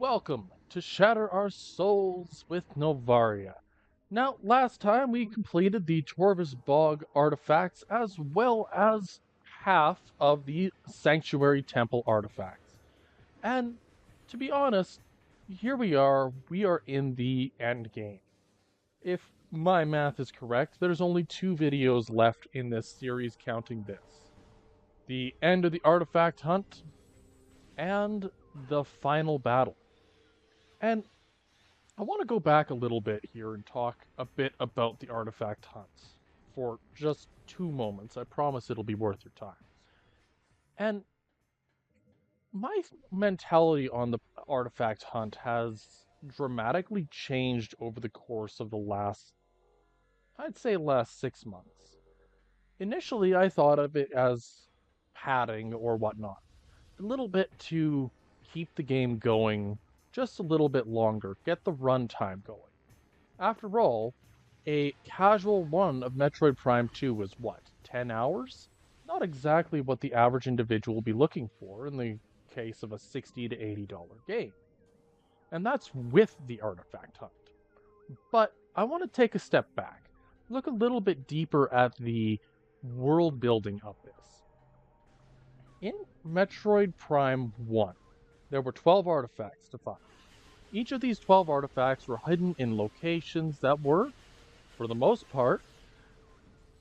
Welcome to Shatter Our Souls with Novaria. Now, last time we completed the Torvus Bog artifacts as well as half of the Sanctuary Temple artifacts. And to be honest, here we are in the end game. If my math is correct, there's only 2 videos left in this series counting this. The end of the artifact hunt and the final battle. And I want to go back a little bit here and talk a bit about the artifact hunts for just 2 moments. I promise it'll be worth your time. And my mentality on the artifact hunt has dramatically changed over the course of the I'd say last 6 months. Initially, I thought of it as padding or whatnot, a little bit to keep the game going just a little bit longer, get the runtime going. After all, a casual run of Metroid Prime 2 was what, 10 hours? Not exactly what the average individual will be looking for in the case of a $60 to $80 game. And that's with the artifact hunt. But I want to take a step back, look a little bit deeper at the world building of this. In Metroid Prime 1, there were 12 artifacts to find. Each of these 12 artifacts were hidden in locations that were, for the most part,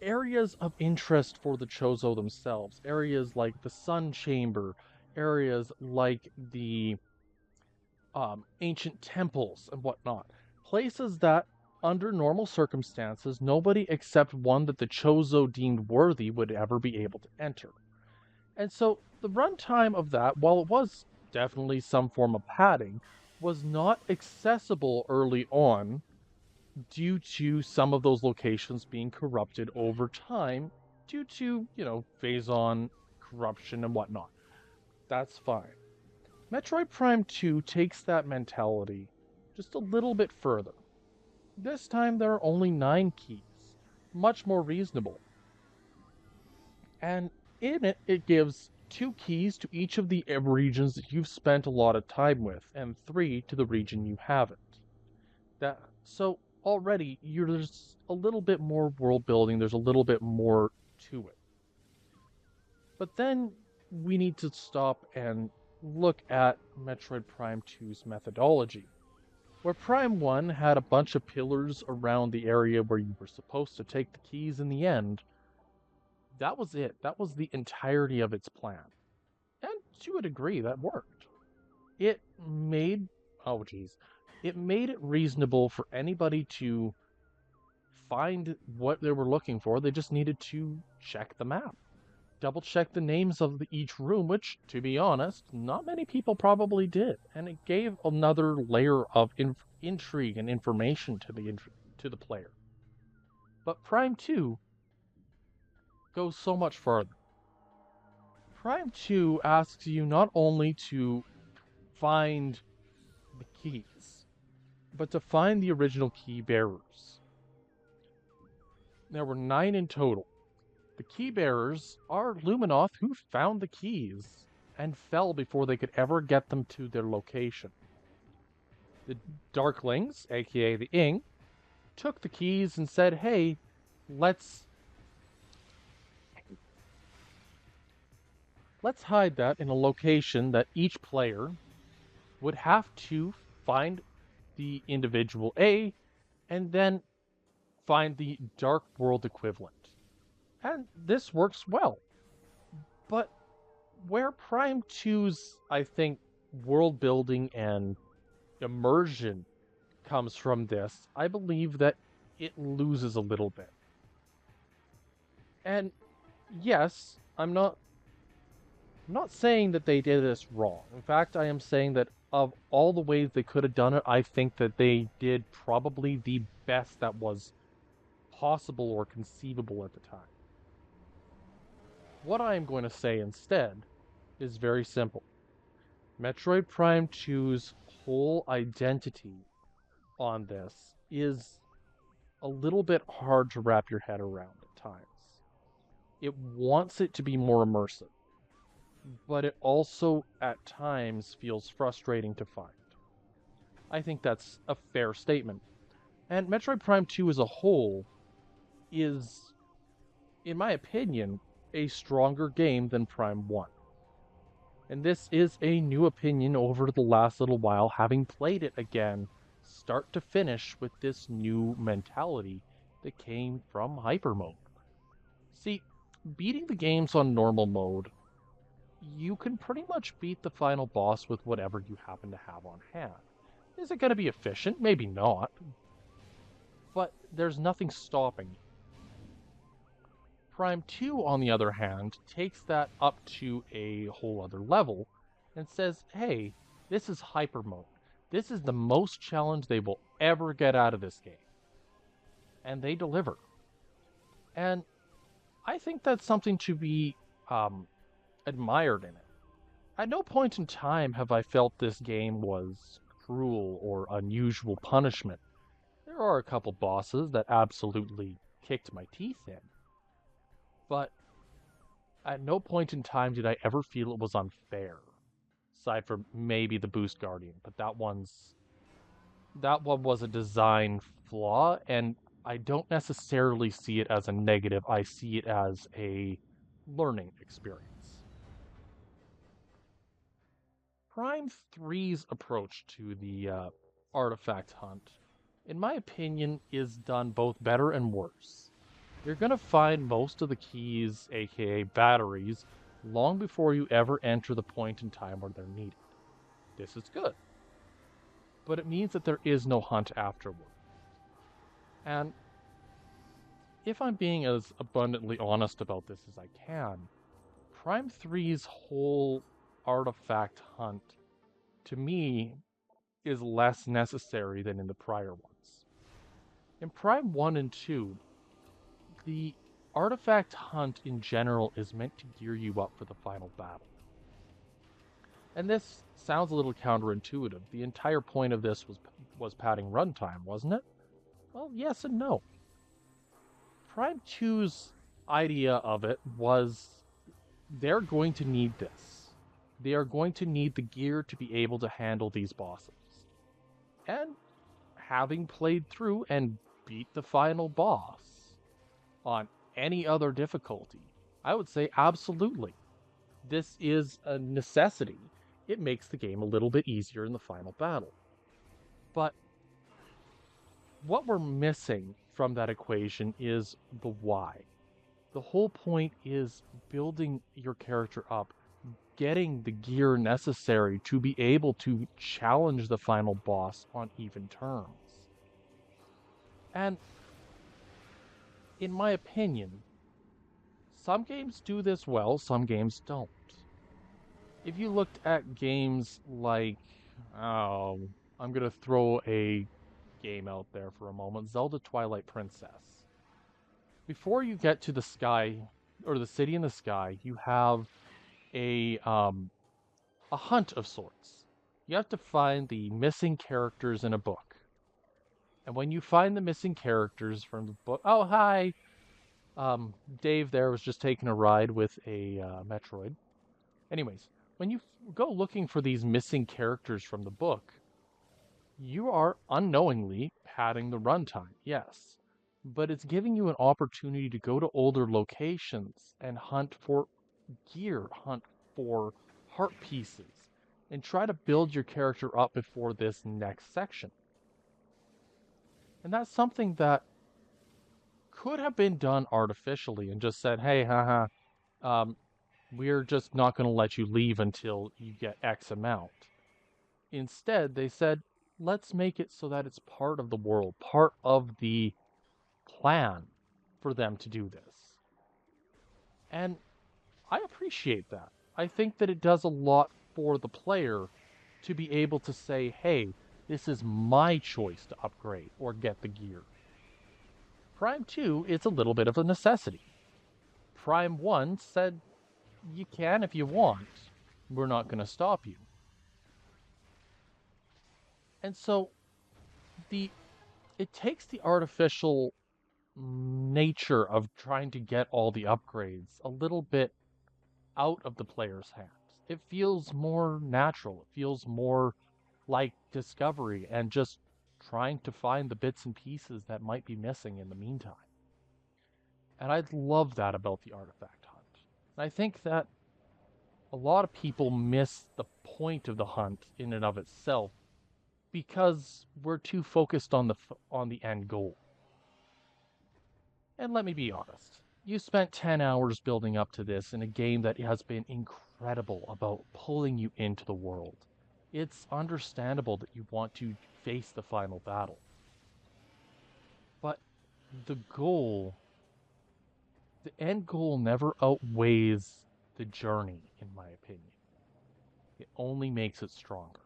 areas of interest for the Chozo themselves. Areas like the Sun Chamber, areas like the ancient temples and whatnot. Places that, under normal circumstances, nobody except one that the Chozo deemed worthy would ever be able to enter. And so the runtime of that, while it was definitely some form of padding, was not accessible early on due to some of those locations being corrupted over time due to, phase-on corruption and whatnot. That's fine. Metroid Prime 2 takes that mentality just a little bit further. This time there are only 9 keys, much more reasonable. And in it, it gives 2 keys to each of the regions that you've spent a lot of time with, and 3 to the region you haven't. So already there's a little bit more world building, there's a little bit more to it. But then we need to stop and look at Metroid Prime 2's methodology. Where Prime 1 had a bunch of pillars around the area where you were supposed to take the keys in the end, that was it. That was the entirety of its plan. And to a degree, that worked. It made, oh geez, it made it reasonable for anybody to find what they were looking for. They just needed to check the map, double check the names of each room, which, to be honest, not many people probably did. And it gave another layer of intrigue and information to the player. But Prime 2 goes so much further. Prime 2 asks you not only to find the keys, but to find the original key bearers. There were 9 in total. The key bearers are Luminoth who found the keys and fell before they could ever get them to their location. The Darklings, aka the Ing, took the keys and said, hey, let's hide that in a location that each player would have to find the individual A and then find the Dark World equivalent. And this works well. But where Prime 2's, I think, world building and immersion comes from this, I believe that it loses a little bit. And yes, I'm not saying that they did this wrong. In fact, I am saying that of all the ways they could have done it, I think that they did probably the best that was possible or conceivable at the time. What I am going to say instead is very simple. Metroid Prime 2's whole identity on this is a little bit hard to wrap your head around at times. It wants it to be more immersive, but it also at times feels frustrating to find. I think that's a fair statement. And Metroid Prime 2 as a whole is, in my opinion, a stronger game than Prime 1. And this is a new opinion over the last little while, having played it again, start to finish, with this new mentality that came from Hyper Mode. See, beating the games on normal mode, you can pretty much beat the final boss with whatever you happen to have on hand. Is it going to be efficient? Maybe not, but there's nothing stopping you. Prime 2, on the other hand, takes that up to a whole other level and says, hey, this is hyper mode. This is the most challenge they will ever get out of this game. And they deliver. And I think that's something to be admired in it. At no point in time have I felt this game was cruel or unusual punishment. There are a couple bosses that absolutely kicked my teeth in. But at no point in time did I ever feel it was unfair. Aside from maybe the Boost Guardian, but that one was a design flaw, and I don't necessarily see it as a negative. I see it as a learning experience. Prime 3's approach to the artifact hunt, in my opinion, is done both better and worse. You're going to find most of the keys, aka batteries, long before you ever enter the point in time where they're needed. This is good. But it means that there is no hunt afterward. And if I'm being as abundantly honest about this as I can, Prime 3's whole artifact hunt, to me, is less necessary than in the prior ones. In Prime 1 and 2, the artifact hunt in general is meant to gear you up for the final battle. And this sounds a little counterintuitive. The entire point of this was padding runtime, wasn't it? Well, yes and no. Prime 2's idea of it was they're going to need this. They are going to need the gear to be able to handle these bosses. And having played through and beat the final boss on any other difficulty, I would say absolutely. This is a necessity. It makes the game a little bit easier in the final battle. But what we're missing from that equation is the why. The whole point is building your character up, getting the gear necessary to be able to challenge the final boss on even terms. And in my opinion, some games do this well, some games don't. If you looked at games like, oh, I'm going to throw a game out there for a moment, Zelda Twilight Princess. Before you get to the sky, or the city in the sky, you have a hunt of sorts. You have to find the missing characters in a book. And when you find the missing characters from the book, oh hi, Dave there was just taking a ride with a Metroid. Anyways, when you go looking for these missing characters from the book, you are unknowingly padding the runtime, yes. But it's giving you an opportunity to go to older locations and hunt for gear, hunt for heart pieces, and try to build your character up before this next section. And that's something that could have been done artificially and just said, hey, haha, we're just not going to let you leave until you get X amount. Instead, they said, let's make it so that it's part of the world, part of the plan for them to do this. And I appreciate that. I think that it does a lot for the player to be able to say, hey, this is my choice to upgrade or get the gear. Prime 2, it's a little bit of a necessity. Prime 1 said, you can if you want. We're not going to stop you. And so it takes the artificial nature of trying to get all the upgrades a little bit out of the player's hands. It feels more natural. It feels more like discovery and just trying to find the bits and pieces that might be missing in the meantime. And I love that about the artifact hunt. And I think that a lot of people miss the point of the hunt in and of itself because we're too focused on the end goal. And let me be honest, you spent 10 hours building up to this in a game that has been incredible about pulling you into the world. It's understandable that you want to face the final battle. But the goal, the end goal never outweighs the journey, in my opinion. It only makes it stronger.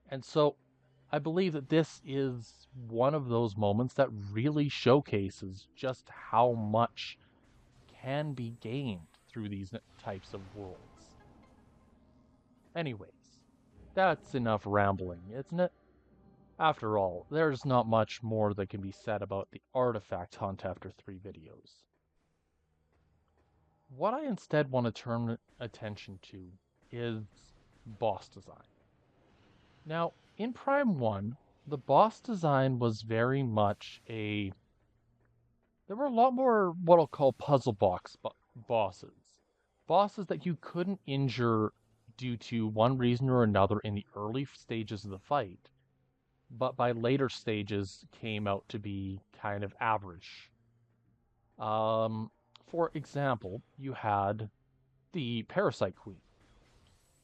And so I believe that this is one of those moments that really showcases just how much can be gained through these types of worlds. Anyways, that's enough rambling, isn't it? After all, there's not much more that can be said about the artifact hunt after 3 videos. What I instead want to turn attention to is boss design. Now, in Prime 1, the boss design was very much a... There were a lot more what I'll call puzzle box bosses. Bosses that you couldn't injure due to one reason or another in the early stages of the fight, but by later stages came out to be kind of average. For example, you had the Parasite Queen.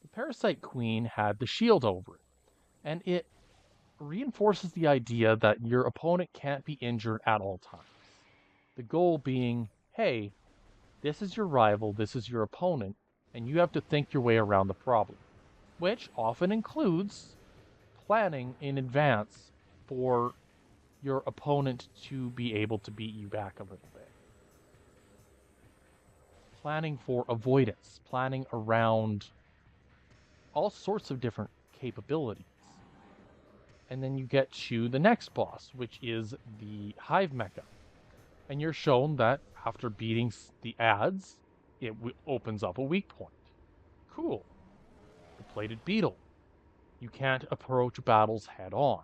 The Parasite Queen had the shield over it, and it reinforces the idea that your opponent can't be injured at all times. The goal being, hey, this is your rival, this is your opponent, and you have to think your way around the problem, which often includes planning in advance for your opponent to be able to beat you back a little bit. Planning for avoidance, planning around all sorts of different capabilities. And then you get to the next boss, which is the Hive Mecha. And you're shown that after beating the ads, it opens up a weak point. Cool. The Plated Beetle. You can't approach battles head on.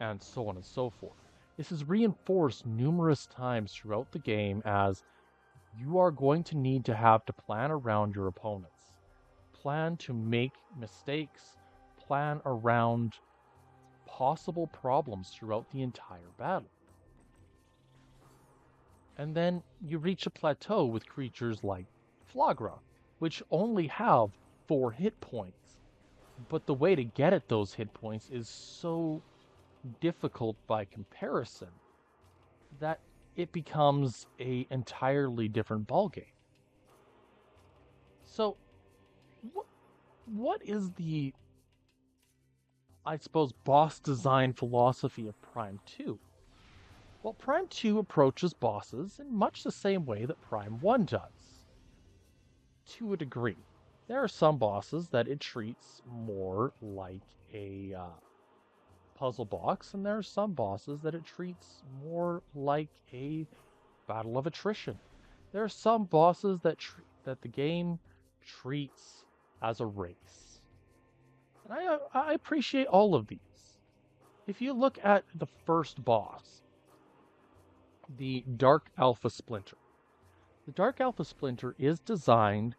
And so on and so forth. This is reinforced numerous times throughout the game as you are going to need to have to plan around your opponents. Plan to make mistakes. Plan around possible problems throughout the entire battle. And then you reach a plateau with creatures like Flagra, which only have 4 hit points. But the way to get at those hit points is so difficult by comparison that it becomes an entirely different ballgame. So, what is the, I suppose, boss design philosophy of Prime 2? Well, Prime 2 approaches bosses in much the same way that Prime 1 does. To a degree. There are some bosses that it treats more like a puzzle box, and there are some bosses that it treats more like a battle of attrition. There are some bosses that the game treats as a race. And I appreciate all of these. If you look at the first boss, the Dark Alpha Splinter. The Dark Alpha Splinter is designed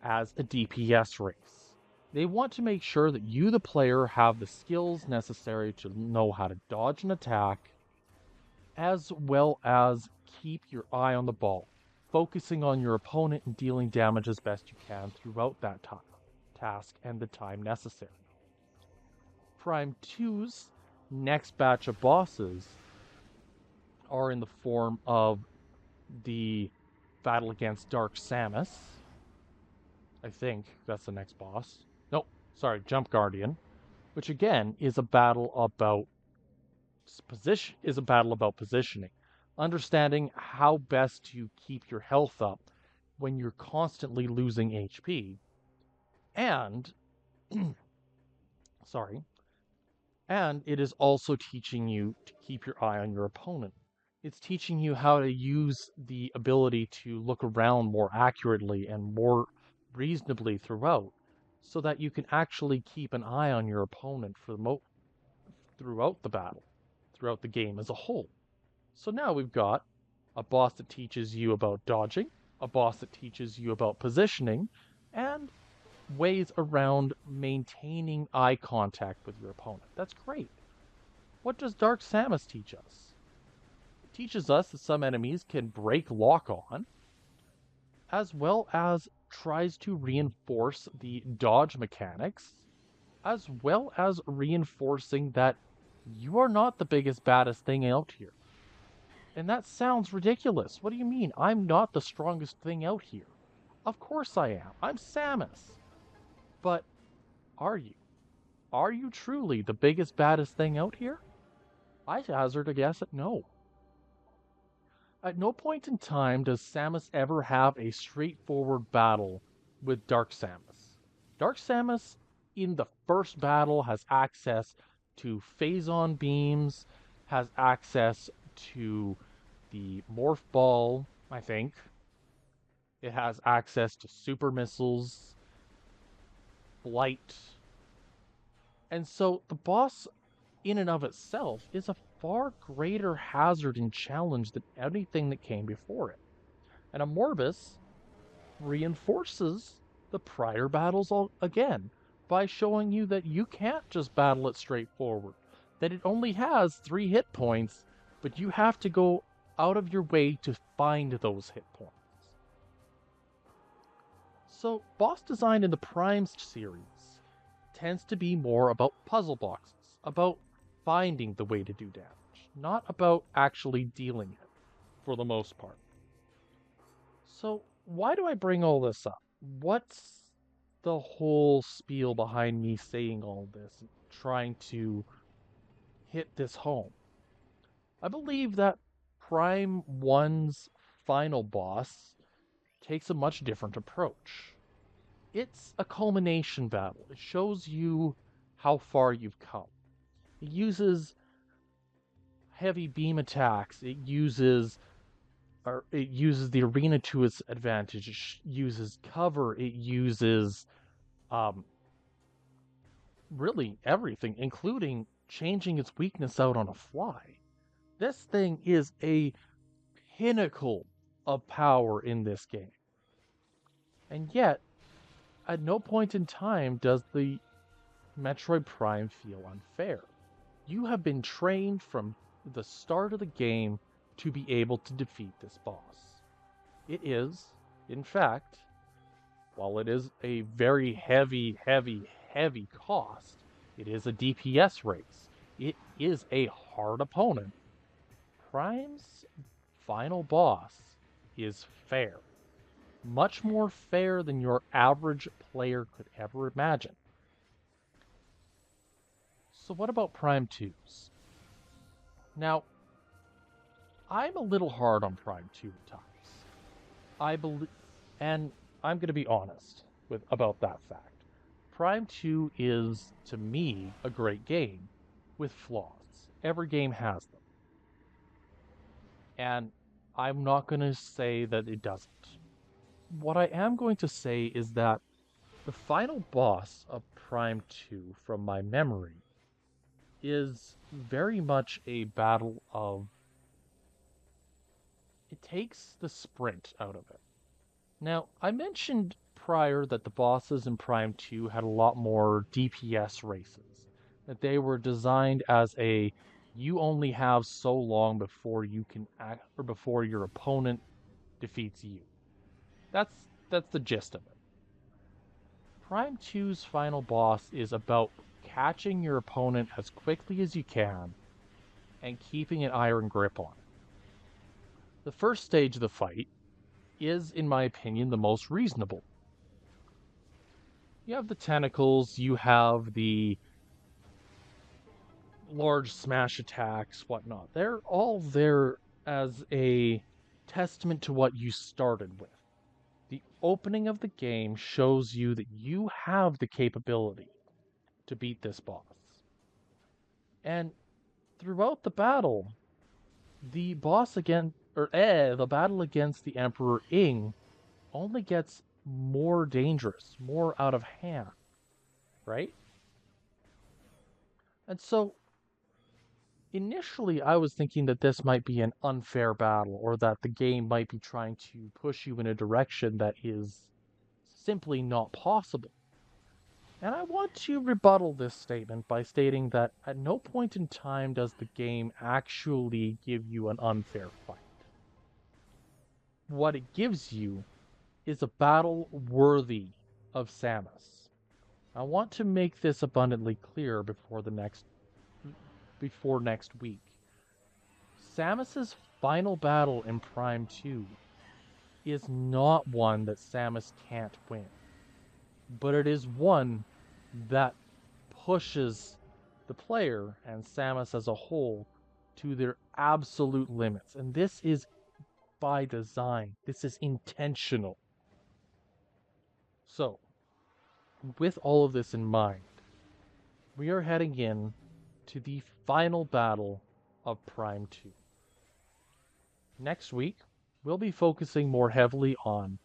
as a DPS race. They want to make sure that you, the player, have the skills necessary to know how to dodge an attack, as well as keep your eye on the ball, focusing on your opponent and dealing damage as best you can throughout that task and the time necessary. Prime 2's next batch of bosses are in the form of the battle against Dark Samus. I think that's the next boss. Nope, sorry, Jump Guardian, which again is a battle about positioning, understanding how best to keep your health up when you're constantly losing HP, and sorry, and it is also teaching you to keep your eye on your opponent. It's teaching you how to use the ability to look around more accurately and more reasonably throughout, so that you can actually keep an eye on your opponent throughout the battle, throughout the game as a whole. So now we've got a boss that teaches you about dodging, a boss that teaches you about positioning, and ways around maintaining eye contact with your opponent. That's great. What does Dark Samus teach us? It teaches us that some enemies can break lock on, as well as tries to reinforce the dodge mechanics, as well as reinforcing that you are not the biggest, baddest thing out here. And that sounds ridiculous. What do you mean? I'm not the strongest thing out here. Of course I am. I'm Samus. But are you? Are you truly the biggest, baddest thing out here? I hazard a guess at no. At no point in time does Samus ever have a straightforward battle with Dark Samus. Dark Samus, in the first battle, has access to phazon beams, has access to the Morph Ball, I think. It has access to super missiles, flight. And so the boss, in and of itself, is a far greater hazard and challenge than anything that came before it. And a Morbus reinforces the prior battles again by showing you that you can't just battle it straightforward, that it only has 3 hit points, but you have to go out of your way to find those hit points. So, boss design in the Prime series tends to be more about puzzle boxes, about finding the way to do damage, not about actually dealing it, for the most part. So, why do I bring all this up? What's the whole spiel behind me saying all this, trying to hit this home? I believe that Prime 1's final boss takes a much different approach. It's a culmination battle. It shows you how far you've come. It uses heavy beam attacks. It uses the arena to its advantage. It uses cover. It uses really everything, including changing its weakness out on a fly. This thing is a pinnacle of power in this game. And yet, at no point in time does the Metroid Prime feel unfair. You have been trained from the start of the game to be able to defeat this boss. It is, in fact, while it is a very heavy cost, it is a DPS race. It is a hard opponent. Prime's final boss is fair. Much more fair than your average player could ever imagine. So what about Prime 2s? Now, I'm a little hard on Prime 2 at times. I believe, and I'm going to be honest about that fact. Prime 2 is, to me, a great game with flaws. Every game has them. And I'm not going to say that it doesn't. What I am going to say is that the final boss of Prime 2, from my memory, is very much a battle of... It takes the sprint out of it. Now, I mentioned prior that the bosses in Prime 2 had a lot more DPS races. That they were designed as a, you only have so long before you can act, or before your opponent defeats you. That's the gist of it. Prime 2's final boss is about catching your opponent as quickly as you can and keeping an iron grip on it. The first stage of the fight is, in my opinion, the most reasonable. You have the tentacles, you have the large smash attacks, whatnot. They're all there as a testament to what you started with. The opening of the game shows you that you have the capability to beat this boss. And throughout the battle, the battle against the Emperor Ing only gets more dangerous, more out of hand. right? And so initially I was thinking that this might be an unfair battle, or that the game might be trying to push you in a direction that is simply not possible. And I want to rebuttal this statement by stating that at no point in time does the game actually give you an unfair fight. What it gives you is a battle worthy of Samus. I want to make this abundantly clear before next week. Samus's final battle in Prime 2 is not one that Samus can't win, but it is one that pushes the player and Samus as a whole to their absolute limits. And this is by design. This is intentional. So, with all of this in mind, we are heading in to the final battle of Prime 2. Next week, we'll be focusing more heavily on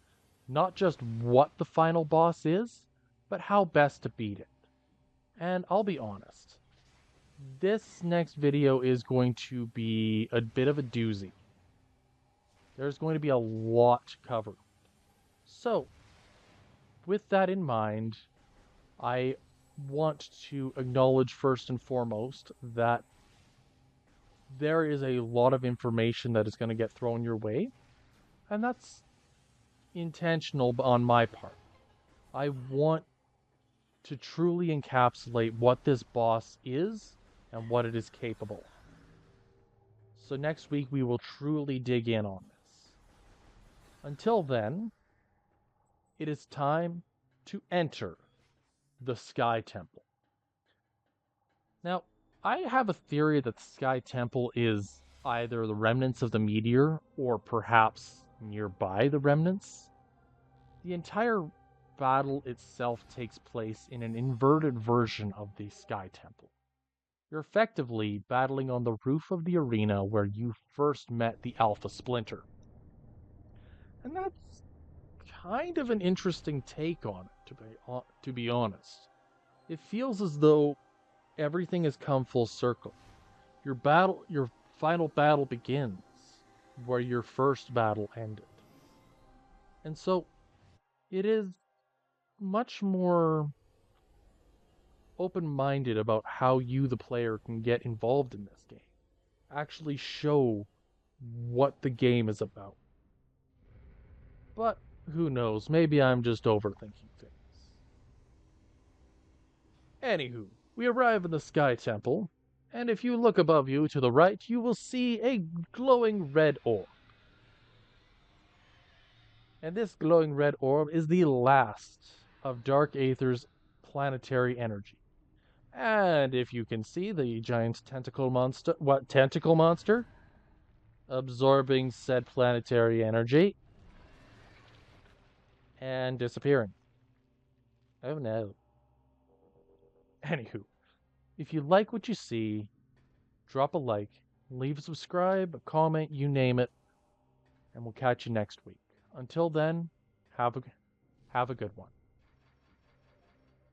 not just what the final boss is, but how best to beat it. And I'll be honest, this next video is going to be a bit of a doozy. There's going to be a lot to cover. So, with that in mind, I want to acknowledge first and foremost that there is a lot of information that is going to get thrown your way, and that's intentional on my part. I want to truly encapsulate what this boss is and what it is capable of. So next week we will truly dig in on this. Until then, it is time to enter the Sky Temple. Now, I have a theory that the Sky Temple is either the remnants of the meteor or perhaps nearby the remnants. The entire battle itself takes place in an inverted version of the Sky Temple. You're effectively battling on the roof of the arena where you first met the Alpha Splinter. And that's kind of an interesting take on it, to be honest. It feels as though everything has come full circle. Your final battle begins where your first battle ended. And so it is much more open-minded about how you, the player, can get involved in this game. Actually show what the game is about. But who knows, maybe I'm just overthinking things. Anywho, we arrive in the Sky Temple, and if you look above you to the right, you will see a glowing red orb. And this glowing red orb is the last of Dark Aether's planetary energy. And if you can see the giant tentacle monster absorbing said planetary energy and disappearing. Oh no. Anywho, if you like what you see, drop a like, leave a subscribe, a comment, you name it, and we'll catch you next week. Until then, have a good one.